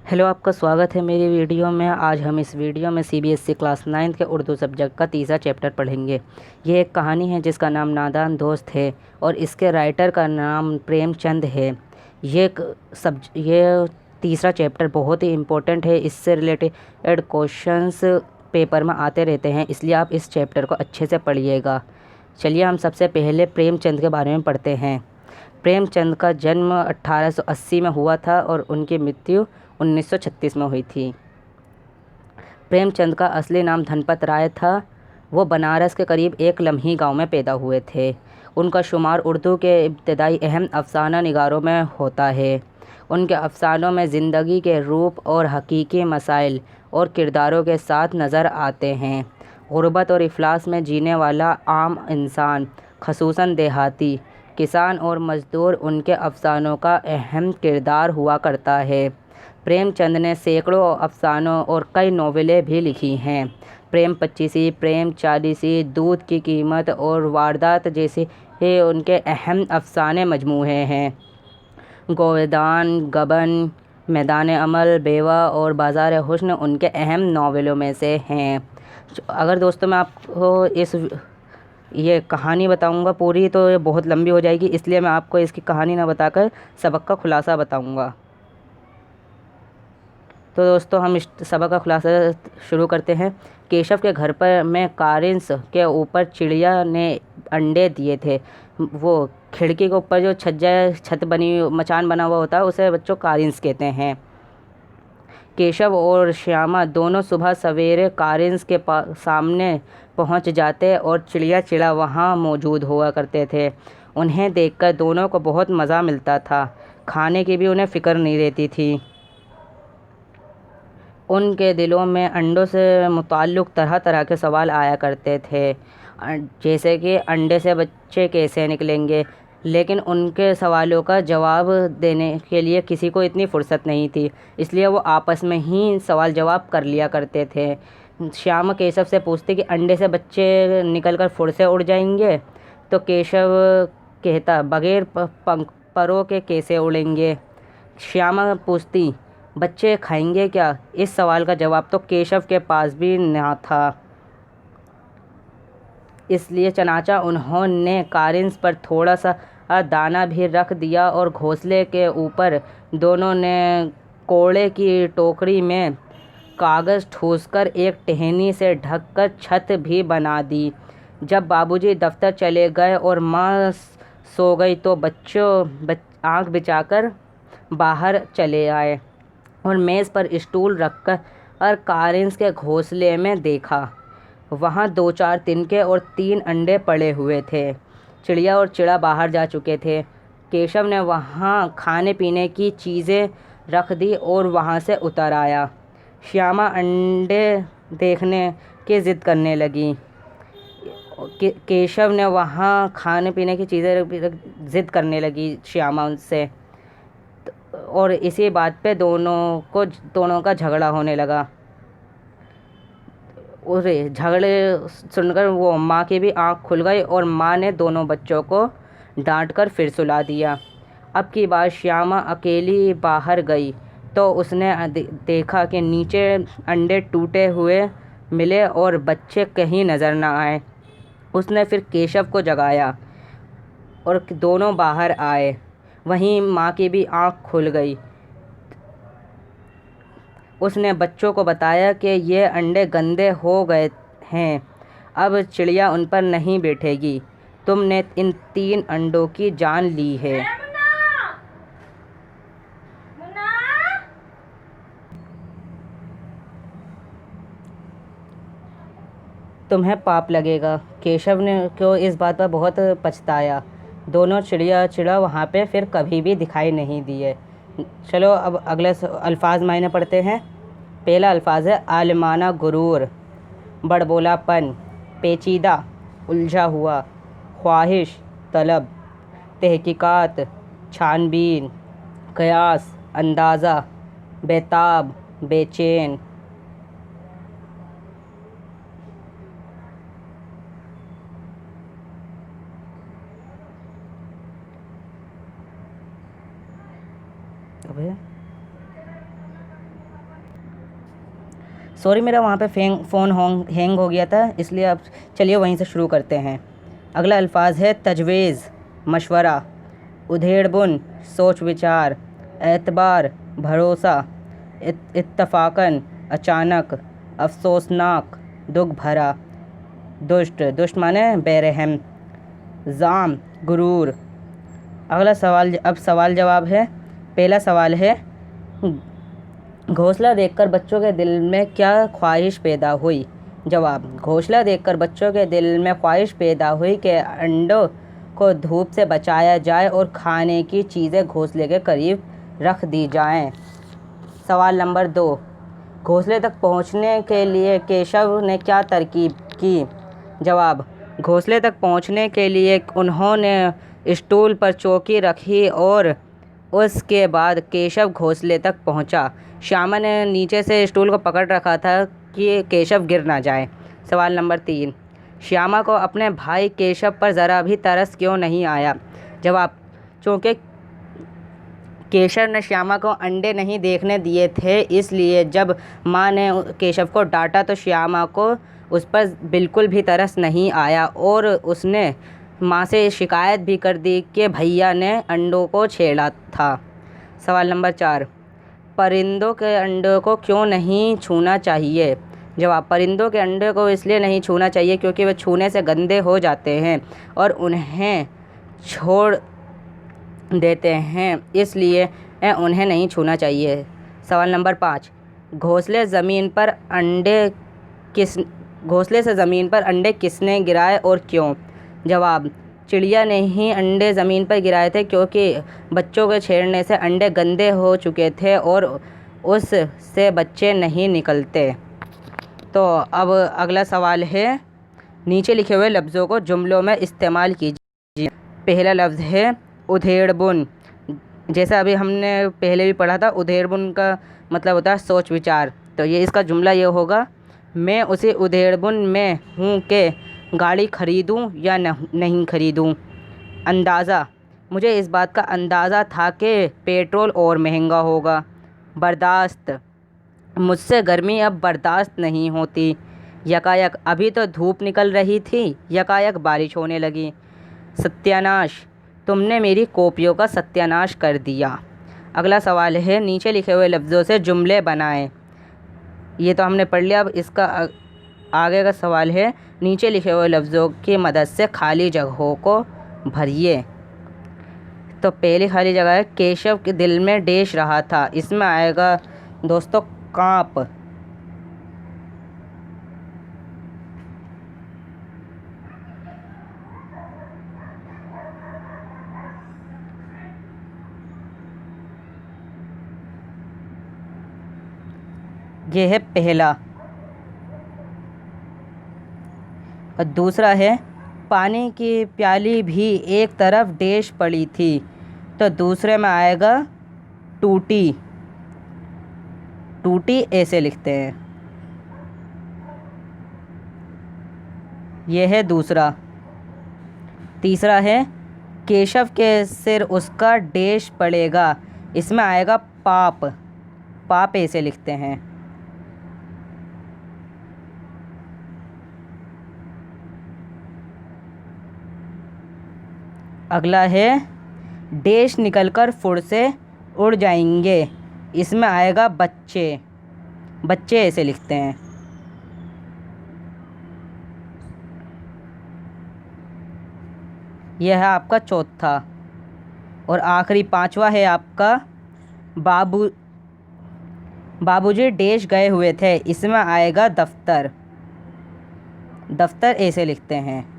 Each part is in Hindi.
हेलो, आपका स्वागत है मेरी वीडियो में। आज हम इस वीडियो में सीबीएसई क्लास 9 के उर्दू सब्जेक्ट का तीसरा चैप्टर पढ़ेंगे। ये एक कहानी है जिसका नाम नादान दोस्त है और इसके राइटर का नाम प्रेमचंद है। ये तीसरा चैप्टर बहुत ही इम्पोर्टेंट है। इससे रिलेटेड क्वेश्चंस पेपर में आते रहते हैं, इसलिए आप इस चैप्टर को अच्छे से पढ़िएगा। चलिए हम सबसे पहले प्रेमचंद के बारे में पढ़ते हैं। प्रेमचंद का जन्म 1880 में हुआ था और उनकी मृत्यु 1936 में हुई थी। प्रेमचंद का असली नाम धनपत राय था। वो बनारस के करीब एक लम्ही गांव में पैदा हुए थे। उनका शुमार उर्दू के इब्तदाई अहम अफसाना निगारों में होता है। उनके अफसानों में ज़िंदगी के रूप और हकीकी मसाइल और किरदारों के साथ नज़र आते हैं। गुर्बत और इफलास में जीने वाला आम इंसान, खसूसन देहाती किसान और मज़दूर उनके अफसानों का अहम किरदार हुआ करता है। प्रेमचंद ने सैकड़ों अफसानों और कई नॉवेलें भी लिखी हैं। प्रेम पच्चीसी, प्रेम चालीसी, दूध की कीमत और वारदात जैसे उनके अहम अफसाने मजमूए हैं। गोवेदान, गबन, मैदान अमल, बेवा और बाज़ार हुस्न उनके अहम नावलों में से हैं। अगर दोस्तों मैं आपको ये कहानी बताऊंगा पूरी तो ये बहुत लंबी हो जाएगी, इसलिए मैं आपको इसकी कहानी ना बताकर सबक का खुलासा बताऊंगा। तो दोस्तों हम इस सबक का खुलासा शुरू करते हैं। केशव के घर पर में कारिंस के ऊपर चिड़िया ने अंडे दिए थे। वो खिड़की के ऊपर जो छत बनी मचान बना हुआ होता है उसे बच्चों कारिंस कहते हैं। केशव और श्यामा दोनों सुबह सवेरे कारिंस के सामने पहुंच जाते और चिड़िया चिड़ा वहां मौजूद हुआ करते थे। उन्हें देखकर दोनों को बहुत मज़ा मिलता था। खाने की भी उन्हें फ़िक्र नहीं रहती थी। उनके दिलों में अंडों से मुताल्लिक़ तरह तरह के सवाल आया करते थे, जैसे कि अंडे से बच्चे कैसे निकलेंगे। लेकिन उनके सवालों का जवाब देने के लिए किसी को इतनी फुर्सत नहीं थी, इसलिए वो आपस में ही सवाल जवाब कर लिया करते थे। श्याम केशव से पूछते कि अंडे से बच्चे निकलकर फुर से उड़ जाएंगे, तो केशव कहता बगैर परों के कैसे उड़ेंगे। श्यामा पूछती बच्चे खाएंगे क्या। इस सवाल का जवाब तो केशव के पास भी न था, इसलिए चनाचा उन्होंने कारिंस पर थोड़ा सा दाना भी रख दिया और घोंसले के ऊपर दोनों ने कोड़े की टोकरी में कागज़ ठूंसकर एक टहनी से ढककर छत भी बना दी। जब बाबूजी दफ्तर चले गए और माँ सो गई तो बच्चों आँख बिछाकर बाहर चले आए और मेज़ पर स्टूल रखकर कारिंस के घोंसले में देखा। वहाँ 2-4 तिनके और 3 अंडे पड़े हुए थे। चिड़िया और चिड़ा बाहर जा चुके थे। केशव ने वहाँ खाने पीने की चीज़ें रख दी और वहाँ से उतर आया। श्यामा अंडे देखने की ज़िद करने लगी। केशव ने वहाँ खाने पीने की चीज़ें ज़िद करने लगी श्यामा उनसे, और इसी बात पे दोनों का झगड़ा होने लगा। और झगड़े सुनकर वो माँ की भी आँख खुल गई और माँ ने दोनों बच्चों को डांटकर फिर सुला दिया। अब की बार श्यामा अकेली बाहर गई तो उसने देखा कि नीचे अंडे टूटे हुए मिले और बच्चे कहीं नज़र न आए। उसने फिर केशव को जगाया और दोनों बाहर आए। वहीं माँ की भी आँख खुल गई। उसने बच्चों को बताया कि ये अंडे गंदे हो गए हैं, अब चिड़िया उन पर नहीं बैठेगी। तुमने इन 3 अंडों की जान ली है। तुम्हें पाप लगेगा। केशव ने को इस बात पर बहुत पछताया। दोनों चिड़िया चिड़ा वहाँ पे फिर कभी भी दिखाई नहीं दिए। चलो अब अगले अल्फाज मायने पढ़ते हैं। पहला अल्फाज है आलमाना गुरूर, बड़बोलापन, पेचीदा, उलझा हुआ, ख्वाहिश, तलब, तहकीकात, छानबीन, कयास, अंदाज़ा, बेताब, बेचैन। अबे सॉरी, मेरा वहाँ पे फ़ोन हैंग हो गया था, इसलिए अब चलिए वहीं से शुरू करते हैं। अगला अल्फाज है तजवीज़, मशवरा, उधेड़बुन, सोच विचार, एतबार, भरोसा, इत्तफाकन, अचानक, अफसोसनाक, दुख भरा, दुष्ट, दुष्ट माने बेरहम, जाम, गुरूर। अगला सवाल, अब सवाल जवाब है। पहला सवाल है, घोंसला देखकर बच्चों के दिल में क्या ख्वाहिश पैदा हुई? जवाब, घोंसला देखकर बच्चों के दिल में ख्वाहिश पैदा हुई कि अंडों को धूप से बचाया जाए और खाने की चीज़ें घोंसले के करीब रख दी जाएं। सवाल नंबर 2, घोंसले तक पहुंचने के लिए केशव ने क्या तरकीब की? जवाब, घोंसले तक पहुंचने के लिए उन्होंने स्टूल पर चौकी रखी और उसके बाद केशव घोंसले तक पहुंचा। श्यामा ने नीचे से स्टूल को पकड़ रखा था कि केशव गिर ना जाए। सवाल नंबर 3, श्यामा को अपने भाई केशव पर ज़रा भी तरस क्यों नहीं आया? जवाब, क्योंकि केशव ने श्यामा को अंडे नहीं देखने दिए थे, इसलिए जब माँ ने केशव को डांटा तो श्यामा को उस पर बिल्कुल भी तरस नहीं आया और उसने माँ से शिकायत भी कर दी कि भैया ने अंडों को छेड़ा था। सवाल नंबर 4, परिंदों के अंडों को क्यों नहीं छूना चाहिए? जवाब, परिंदों के अंडे को इसलिए नहीं छूना चाहिए क्योंकि वे छूने से गंदे हो जाते हैं और उन्हें छोड़ देते हैं, इसलिए उन्हें नहीं छूना चाहिए। सवाल नंबर 5, घोंसले से ज़मीन पर अंडे किसने गिराए और क्यों? जवाब, चिड़िया ने ही अंडे ज़मीन पर गिराए थे क्योंकि बच्चों के छेड़ने से अंडे गंदे हो चुके थे और उससे बच्चे नहीं निकलते। तो अब अगला सवाल है, नीचे लिखे हुए लफ्ज़ों को जुमलों में इस्तेमाल कीजिए। पहला लफ्ज़ है उधेड़बुन। जैसा अभी हमने पहले भी पढ़ा था, उधेड़बुन का मतलब होता है सोच विचार। तो ये इसका जुमला ये होगा, मैं उसी उधेड़बुन में हूँ कि गाड़ी खरीदूँ या नहीं खरीदूँ। अंदाज़ा, मुझे इस बात का अंदाज़ा था कि पेट्रोल और महंगा होगा। बर्दाश्त, मुझसे गर्मी अब बर्दाश्त नहीं होती। यकायक, अभी तो धूप निकल रही थी, यकायक बारिश होने लगी। सत्यानाश, तुमने मेरी कॉपियों का सत्यानाश कर दिया। अगला सवाल है, नीचे लिखे हुए लफ्ज़ों से जुमले बनाएं। ये तो हमने पढ़ लिया। अब इसका आगे का सवाल है, नीचे लिखे हुए लफ्ज़ों की मदद से खाली जगहों को भरिए। तो पहली खाली जगह है, केशव के दिल में डैश रहा था। इसमें आएगा दोस्तों कांप। ये है पहला। और दूसरा है, पानी की प्याली भी एक तरफ डैश पड़ी थी। तो दूसरे में आएगा टूटी। टूटी ऐसे लिखते हैं। यह है दूसरा। तीसरा है, केशव के सिर उसका डैश पड़ेगा। इसमें आएगा पाप। पाप ऐसे लिखते हैं। अगला है, डैश निकलकर फुर से उड़ जाएंगे। इसमें आएगा बच्चे। बच्चे ऐसे लिखते हैं। यह है आपका चौथा। और आखिरी पांचवा है आपका, बाबूजी डैश गए हुए थे। इसमें आएगा दफ्तर। दफ्तर ऐसे लिखते हैं।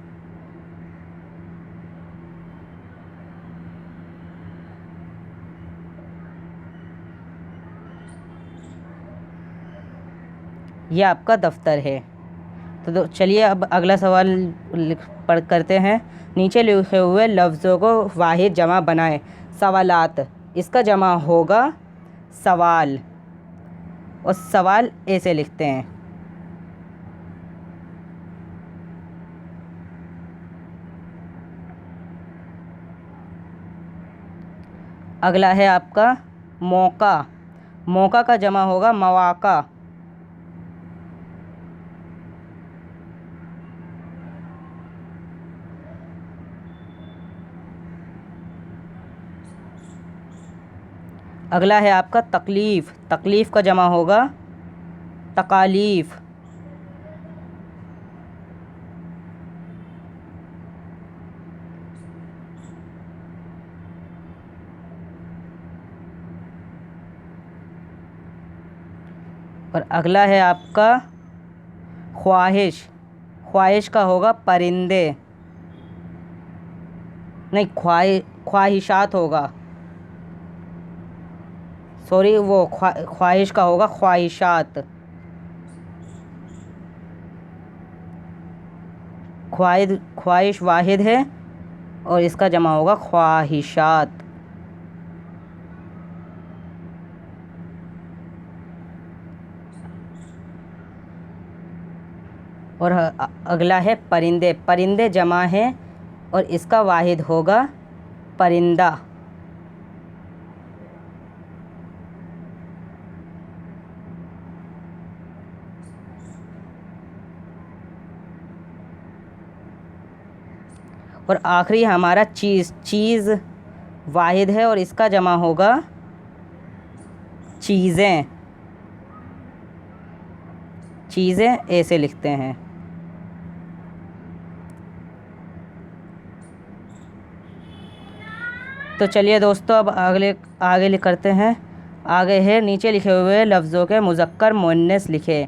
यह आपका दफ्तर है। तो चलिए अब अगला सवाल पढ़ करते हैं। नीचे लिखे हुए लफ्ज़ों को वाहिद जमा बनाएं। सवालात, इसका जमा होगा सवाल। और सवाल ऐसे लिखते हैं। अगला है आपका मौका। मौका का जमा होगा मौका। अगला है आपका तकलीफ़। तकलीफ़ का जमा होगा तकालीफ़। और अगला है आपका ख्वाहिश। ख्वाहिश का होगा परिंदे, नहीं ख्वाहिशात होगा, सॉरी, वो ख्वाहिश का होगा ख्वाहिशात। ख्वाहिश वाहिद है और इसका जमा होगा ख्वाहिशात। और अगला है परिंदे। परिंदे जमा है और इसका वाहिद होगा परिंदा। और आखिरी हमारा चीज़। चीज़ वाहिद है और इसका जमा होगा चीज़ें। चीज़ें ऐसे लिखते हैं। तो चलिए दोस्तों, अब आगे करते हैं। आगे है नीचे लिखे हुए लफ्ज़ों के मुज़क्कर मुअन्नस लिखे।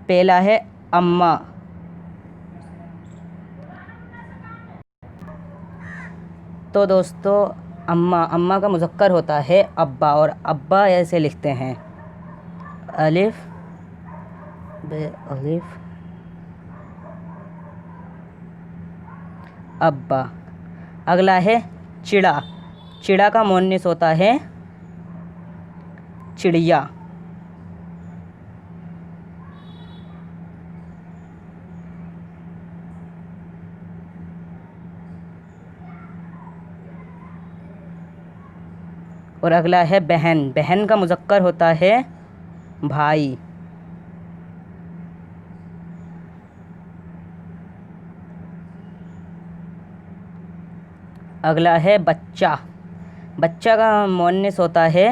पहला है अम्मा। तो दोस्तों, अम्मा का मुज़क्कर होता है अब्बा, और अब्बा ऐसे लिखते हैं अलिफ बे अलिफ अब्बा। अगला है चिड़ा। चिड़ा का मुअन्निस होता है चिड़िया। और अगला है बहन। बहन का मुज़क्कर होता है भाई। अगला है बच्चा। बच्चा का मुअन्निस होता है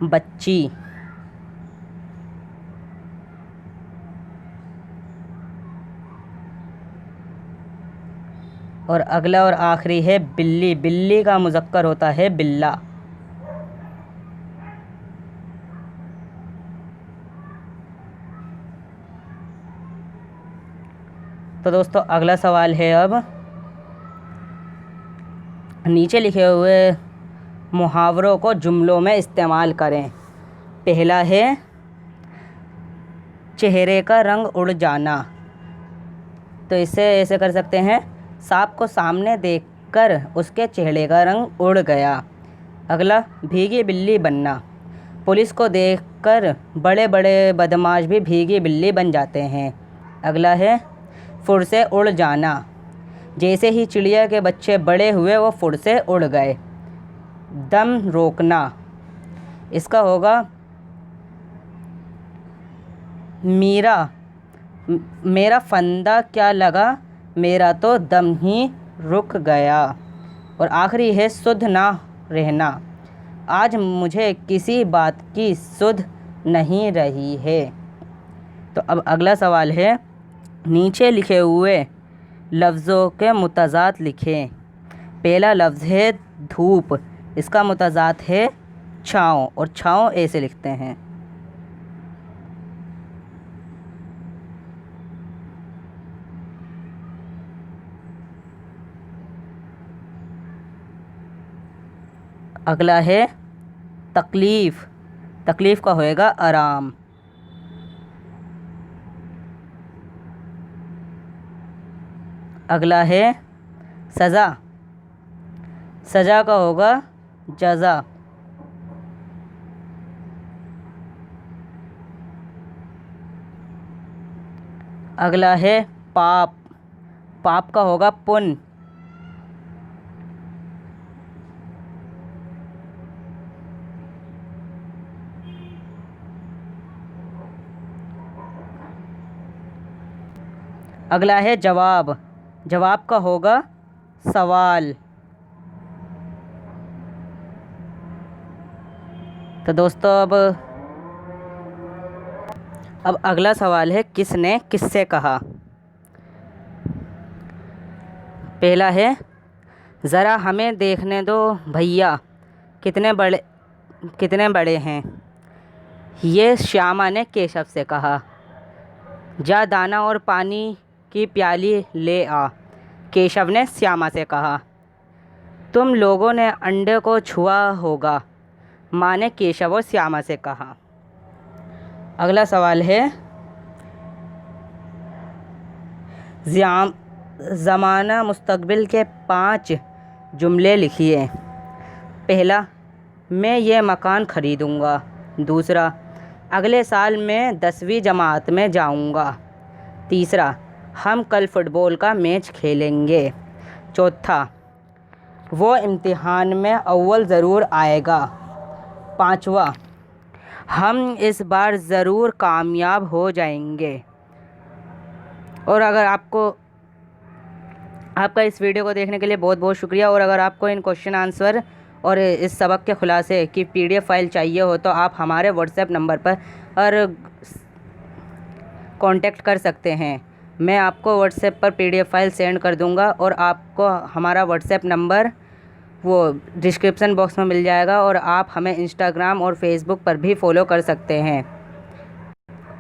बच्ची। और अगला और आखिरी है बिल्ली। बिल्ली का मुज़क्कर होता है बिल्ला। तो दोस्तों, अगला सवाल है अब नीचे लिखे हुए मुहावरों को जुमलों में इस्तेमाल करें। पहला है चेहरे का रंग उड़ जाना। तो इसे ऐसे कर सकते हैं, सांप को सामने देखकर उसके चेहरे का रंग उड़ गया। अगला भीगी बिल्ली बनना। पुलिस को देखकर बड़े बड़े बदमाश भी भीगी बिल्ली बन जाते हैं। अगला है फुर से उड़ जाना। जैसे ही चिड़िया के बच्चे बड़े हुए वो फुर से उड़ गए। दम रोकना, इसका होगा मेरा फंदा क्या लगा, मेरा तो दम ही रुक गया। और आखिरी है सुध ना रहना। आज मुझे किसी बात की सुध नहीं रही है। तो अब अगला सवाल है नीचे लिखे हुए लफ्ज़ों के मुतज़ाद लिखें। पहला लफ्ज़ है धूप। इसका मुतज़ाद है छाँव, और छाँव ऐसे लिखते हैं। अगला है तकलीफ़। तकलीफ़ का होएगा आराम। अगला है सज़ा। सज़ा का होगा जज़ा। अगला है पाप। पाप का होगा पुण्य। अगला है जवाब। जवाब का होगा सवाल। तो दोस्तों अब अगला सवाल है, किसने किससे कहा। पहला है, ज़रा हमें देखने दो भैया कितने बड़े हैं। ये श्यामा ने केशव से कहा। जा दाना और पानी की प्याली ले आ, केशव ने श्यामा से कहा। तुम लोगों ने अंडे को छुआ होगा, माँ ने केशव और श्यामा से कहा। अगला सवाल है, ज़माना मुस्तकबिल के 5 जुमले लिखिए। पहला, मैं ये मकान ख़रीदूँगा। दूसरा, अगले साल मैं 10वीं जमात में जाऊँगा। तीसरा, हम कल फुटबॉल का मैच खेलेंगे। चौथा, वो इम्तिहान में अव्वल ज़रूर आएगा। पाँचवा, हम इस बार ज़रूर कामयाब हो जाएंगे। और अगर आपका इस वीडियो को देखने के लिए बहुत बहुत शुक्रिया। और अगर आपको इन क्वेश्चन आंसर और इस सबक के खुलासे की PDF फाइल चाहिए हो तो आप हमारे व्हाट्सएप नंबर पर कांटेक्ट कर सकते हैं। मैं आपको व्हाट्सएप पर PDF फाइल सेंड कर दूंगा और आपको हमारा व्हाट्सएप नंबर वो डिस्क्रिप्शन बॉक्स में मिल जाएगा। और आप हमें इंस्टाग्राम और फेसबुक पर भी फॉलो कर सकते हैं।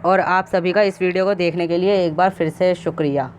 और आप सभी का इस वीडियो को देखने के लिए एक बार फिर से शुक्रिया।